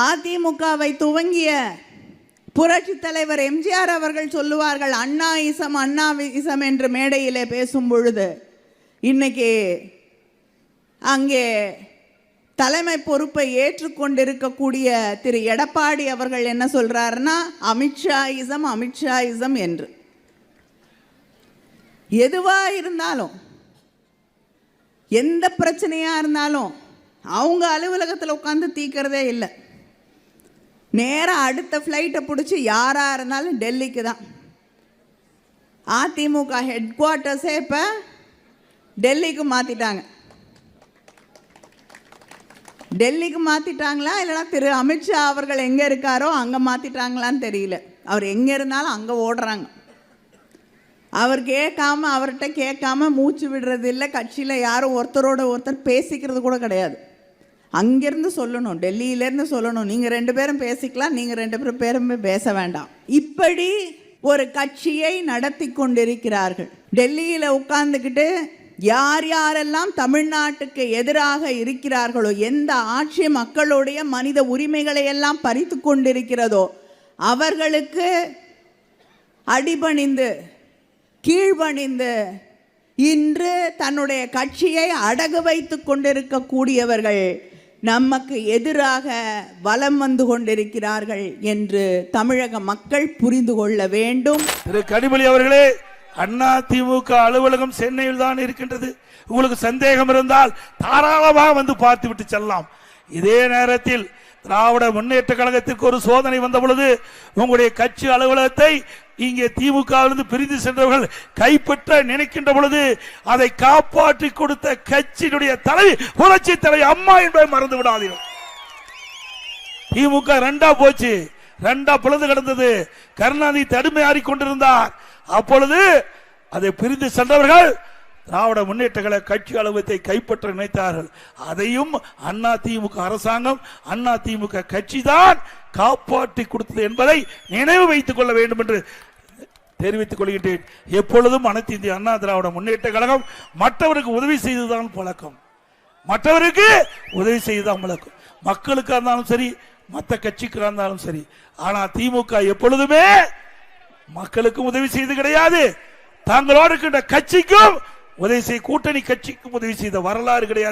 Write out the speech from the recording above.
அதிமுகவை துவங்கிய புரட்சி தலைவர் எம்ஜிஆர் அவர்கள் சொல்லுவார்கள், அண்ணாயிசம் அண்ணாவிசம் என்று மேடையிலே பேசும் பொழுது, இன்னைக்கு அங்கே தலைமை பொறுப்பை ஏற்றுக்கொண்டிருக்கக்கூடிய திரு எடப்பாடி அவர்கள் என்ன சொல்றாருன்னா, அமித்ஷாயிசம் அமித்ஷாயிசம் என்று. எதுவா இருந்தாலும், எந்த பிரச்சனையா இருந்தாலும் அவங்க அலுவலகத்தில் உட்காந்து தீக்கிறதே இல்லை. நேராக அடுத்த ஃப்ளைட்டை பிடிச்சி யாராக இருந்தாலும் டெல்லிக்கு தான். அதிமுக ஹெட் குவார்ட்டர்ஸே இப்போ டெல்லிக்கு மாற்றிட்டாங்க. டெல்லிக்கு மாற்றிட்டாங்களா இல்லைனா திரு அமித்ஷா அவர்கள் எங்கே இருக்காரோ அங்கே மாற்றிட்டாங்களான்னு தெரியல. அவர் எங்கே இருந்தாலும் அங்கே ஓடுறாங்க. அவர் கேட்காம, அவர்கிட்ட கேட்காம மூச்சு விடுறது இல்லை. கட்சியில் யாரும் ஒருத்தரோட ஒருத்தர் பேசிக்கிறது கூட கிடையாது. அங்கேருந்து சொல்லணும், டெல்லியிலேருந்து சொல்லணும், நீங்கள் 2 பேரும் பேசிக்கலாம், நீங்கள் 2 பேரும் பேச வேண்டாம். இப்படி ஒரு கட்சியை நடத்தி கொண்டிருக்கிறார்கள். டெல்லியில் உட்கார்ந்துக்கிட்டு யார் யாரெல்லாம் தமிழ்நாட்டுக்கு எதிராக இருக்கிறார்களோ, எந்த ஆட்சி மக்களுடைய மனித உரிமைகளை எல்லாம் பறித்து கொண்டிருக்கிறதோ அவர்களுக்கு அடிபணிந்து கீழ்பணிந்து இன்று தன்னுடைய கட்சியை அடகு வைத்து கொண்டிருக்கக்கூடியவர்கள் நமக்கு எதிராக வலம் வந்து கொண்டிருக்கிறார்கள் என்று தமிழக மக்கள் புரிந்து கொள்ள வேண்டும். திரு கனிமொழி அவர்களே, அண்ணா திமுக அலுவலகம் சென்னையில் தான் இருக்கின்றது. உங்களுக்கு சந்தேகம் இருந்தால் தாராளமாக வந்து பார்த்து விட்டு செல்லலாம். இதே நேரத்தில் திராவிட முன்னேற்ற கழகத்திற்கு ஒரு சோதனை வந்த பொழுது உங்களுடைய கட்சி அலுவலகத்தை இங்கே திமுகவிலிருந்து பிரிந்து சென்றவர்கள் கைப்பற்ற நினைக்கின்ற பொழுது அதை காப்பாற்றி கொடுத்த கட்சியினுடைய தலைவி புரட்சி தலைவி அம்மா என்பதை மறந்து விடாதீர்கள். திமுக 2 போச்சு, 2 பிளந்து கிடந்தது. கருணாநிதி தடுமையாறி கொண்டிருந்தார். அப்பொழுது அதை பிரிந்து சென்றவர்கள் திராவிட முன்னேற்ற கழக கட்சி அலுவலகத்தை கைப்பற்ற நினைத்தார்கள். அதையும் அண்ணா திமுக அரசாங்கம், அண்ணா திமுக கட்சி தான் காப்பாற்றி கொடுத்தது என்பதை நினைவு வைத்துக் கொள்ள வேண்டும் என்று தெரிவித்துக் கொள்கின்றேன். எப்பொழுதும் அனைத்து இந்திய அண்ணா திராவிட முன்னேற்ற கழகம் மற்றவருக்கு உதவி செய்துதான் பழக்கம். மற்றவருக்கு உதவி செய்துதான் பழக்கம். மக்களுக்கு இருந்தாலும் சரி, மற்ற கட்சிக்கு இருந்தாலும் சரி. ஆனா திமுக எப்பொழுதுமே மக்களுக்கும் உதவி செய்து கிடையாது, தாங்களோடு இருக்கின்ற கட்சிக்கும் உதவி செய்ய, கூட்டணி கட்சிக்கும் உதவி செய்த வரலாறு கிடையாது.